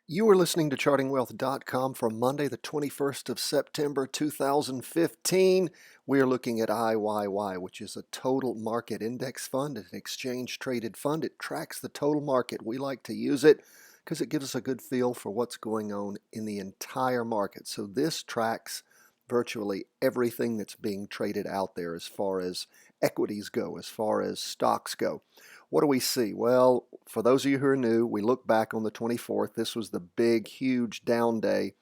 You are listening to chartingwealth.com for Monday, the 21st of September, 2015. We are looking at IYY, which is a total market index fund. It's an exchange traded fund. It tracks the total market. We like to use it because it gives us a good feel for what's going on in the entire market. So this tracks virtually everything that's being traded out there as far as equities go, as far as stocks go. What do we see? Well, for those of you who are new, we look back on the 24th. This was the big, huge down day,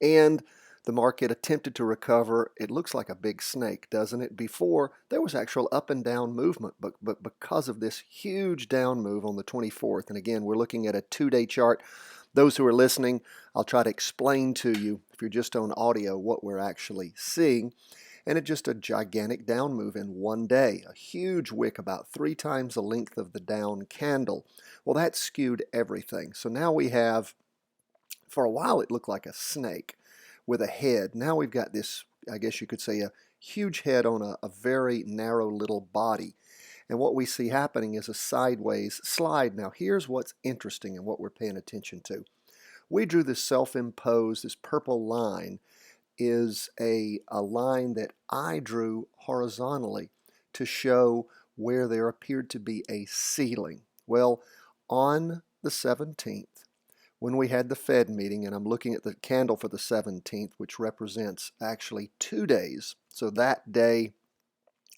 and the market attempted to recover. It looks like a big snake, doesn't it? Before, there was actual up and down movement, but because of this huge down move on the 24th, and again, we're looking at a two-day chart. Those who are listening, I'll try to explain to you, if you're just on audio, what we're actually seeing. And it's just a gigantic down move in one day, a huge wick about 3 times the length of the down candle. Well, that skewed everything. So now we have, for a while it looked like a snake with a head. Now we've got this, I guess you could say, a huge head on a very narrow little body. And what we see happening is a sideways slide. Now here's what's interesting and what we're paying attention to. We drew this self-imposed, this purple line is a line that I drew horizontally to show where there appeared to be a ceiling. Well, on the 17th, when we had the Fed meeting, and I'm looking at the candle for the 17th, which represents actually 2 days, so that day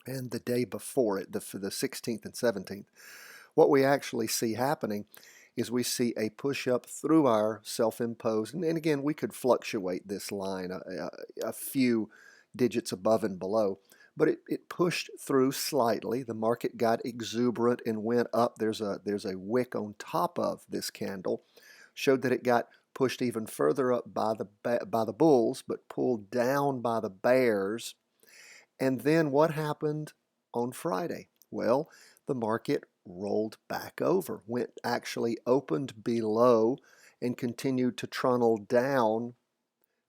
and the day before it, for the 16th and 17th, what we actually see happening is we see a push up through our self-imposed, and again, we could fluctuate this line a few digits above and below, but it pushed through slightly. The market got exuberant and went up. There's a wick on top of this candle, showed that it got pushed even further up by the bulls, but pulled down by the bears. And then what happened on Friday? Well, the market rolled back over, actually opened below and continued to trundle down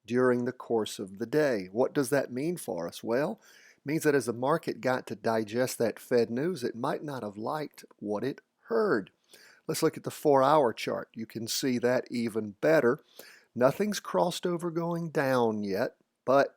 during the course of the day. What does that mean for us? Well, it means that as the market got to digest that Fed news, it might not have liked what it heard. Let's look at the 4-hour chart. You can see that even better. Nothing's crossed over going down yet, but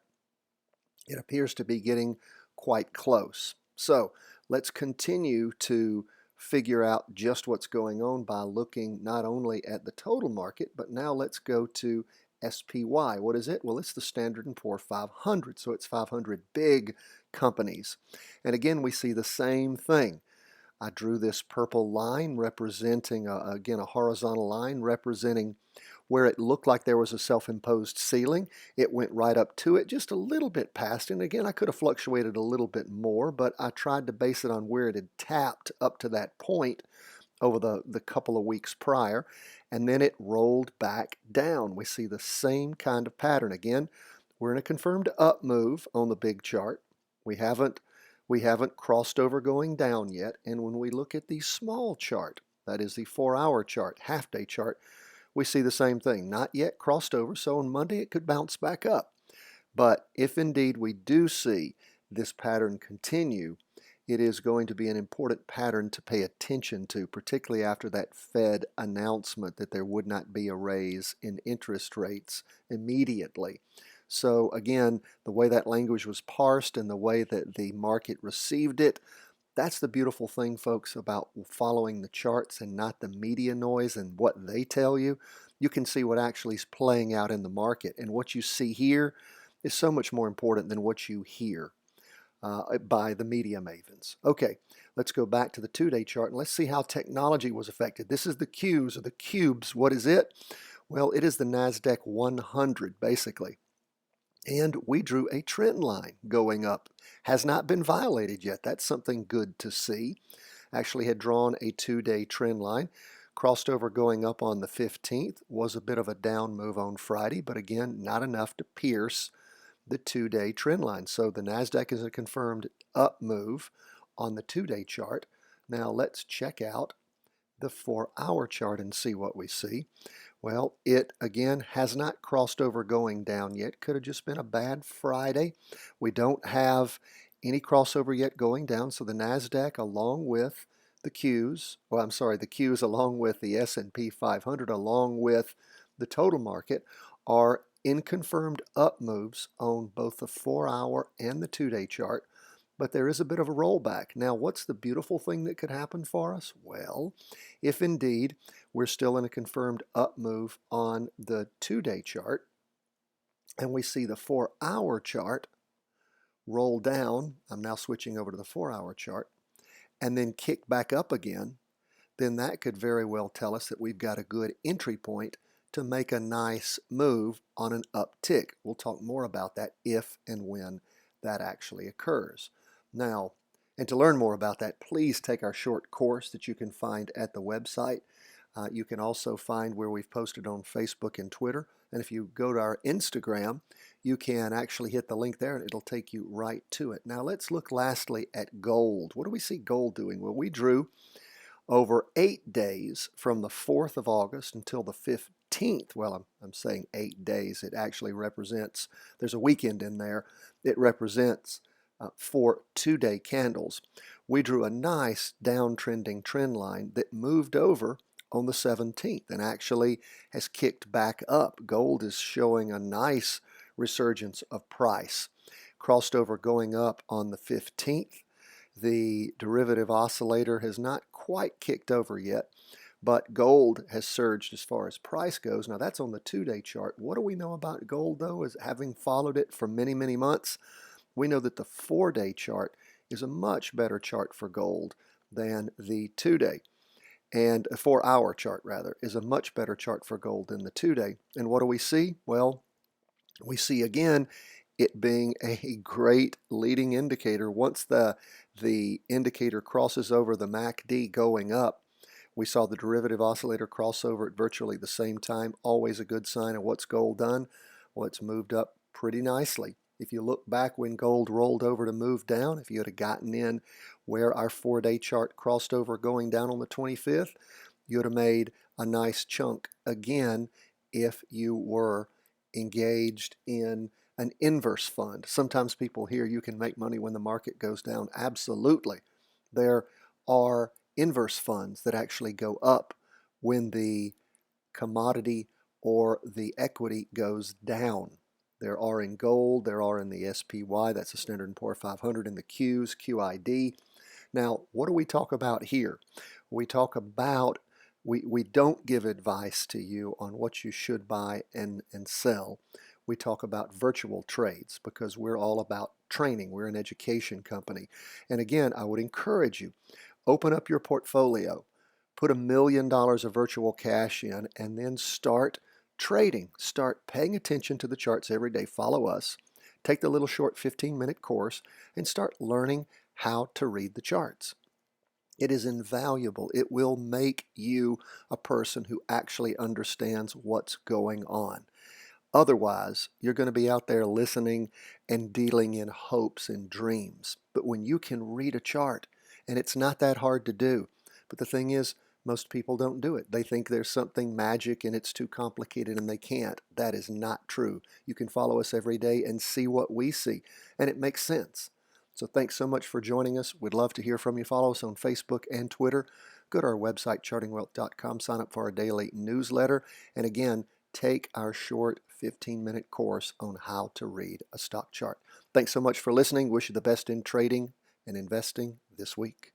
it appears to be getting quite close. So let's continue to figure out just what's going on by looking not only at the total market, but now let's go to SPY. What is it? Well, it's the Standard & Poor's 500, so it's 500 big companies. And again, we see the same thing. I drew this purple line representing, again, a horizontal line representing where it looked like there was a self-imposed ceiling. It went right up to it, just a little bit past it. And again, I could have fluctuated a little bit more, but I tried to base it on where it had tapped up to that point over the couple of weeks prior. And then it rolled back down. We see the same kind of pattern. Again, we're in a confirmed up move on the big chart. We haven't crossed over going down yet. And when we look at the small chart, that is the 4-hour chart, half-day chart, we see the same thing. Not yet crossed over, so on Monday it could bounce back up. But if indeed we do see this pattern continue, it is going to be an important pattern to pay attention to, particularly after that Fed announcement that there would not be a raise in interest rates immediately. So again, the way that language was parsed and the way that the market received it, that's the beautiful thing, folks, about following the charts and not the media noise and what they tell you. You can see what actually is playing out in the market. And what you see here is so much more important than what you hear by the media mavens. Okay, let's go back to the 2-day chart and let's see how technology was affected. This is the Qs or the cubes. What is it? Well, it is the NASDAQ 100, basically. And we drew a trend line going up. Has not been violated yet. That's something good to see. Actually had drawn a 2-day trend line. Crossed over going up on the 15th. Was a bit of a down move on Friday, but again, not enough to pierce the 2-day trend line. So the NASDAQ is a confirmed up move on the 2-day chart. Now let's check out the 4-hour chart and see what we see. Well, it again has not crossed over going down yet. Could have just been a bad Friday. We don't have any crossover yet going down, so the NASDAQ along with the Qs, well, I'm sorry, the Qs along with the S&P 500 along with the total market, are in confirmed up moves on both the 4-hour and the 2-day chart, but there is a bit of a rollback. Now, what's the beautiful thing that could happen for us? Well, if indeed we're still in a confirmed up move on the 2-day chart, and we see the 4-hour chart roll down, I'm now switching over to the 4-hour chart, and then kick back up again, then that could very well tell us that we've got a good entry point to make a nice move on an uptick. We'll talk more about that if and when that actually occurs. Now, and to learn more about that, please take our short course that you can find at the website. You can also find where we've posted on Facebook and Twitter. And if you go to our Instagram, you can actually hit the link there and it'll take you right to it. Now let's look lastly at gold. What do we see gold doing? Well, we drew over 8 days from the 4th of August until the 15th. Well, I'm saying 8 days. It actually represents, there's a weekend in there. It represents 4 2-day candles. We drew a nice downtrending trend line that moved over on the 17th and actually has kicked back up. Gold is showing a nice resurgence of price. Crossed over going up on the 15th. The derivative oscillator has not quite kicked over yet, but gold has surged as far as price goes. Now that's on the 2-day chart. What do we know about gold though, is having followed it for many, many months? We know that the 4-day chart is a much better chart for gold than the 2-day. And a 4-hour chart rather is a much better chart for gold than the 2-day. And what do we see? Well, we see again it being a great leading indicator. Once the indicator crosses over the MACD going up, we saw the derivative oscillator cross over at virtually the same time. Always a good sign of what's gold done. Well, it's moved up pretty nicely. If you look back when gold rolled over to move down, if you had gotten in where our 4-day chart crossed over going down on the 25th, you would have made a nice chunk again if you were engaged in an inverse fund. Sometimes people hear you can make money when the market goes down. Absolutely. There are inverse funds that actually go up when the commodity or the equity goes down. There are in gold, there are in the SPY, that's the Standard & Poor's 500, in the Qs, QID. Now, what do we talk about here? We talk about, we don't give advice to you on what you should buy and sell. We talk about virtual trades because we're all about training. We're an education company. And again, I would encourage you, open up your portfolio, put $1 million of virtual cash in, and then start trading. Start paying attention to the charts every day. Follow us. Take the little short 15-minute course and start learning how to read the charts. It is invaluable. It will make you a person who actually understands what's going on. Otherwise, you're going to be out there listening and dealing in hopes and dreams. But when you can read a chart, and it's not that hard to do, but the thing is, most people don't do it. They think there's something magic and it's too complicated and they can't. That is not true. You can follow us every day and see what we see, and it makes sense. So thanks so much for joining us. We'd love to hear from you. Follow us on Facebook and Twitter. Go to our website, chartingwealth.com. Sign up for our daily newsletter. And again, take our short 15-minute course on how to read a stock chart. Thanks so much for listening. Wish you the best in trading and investing this week.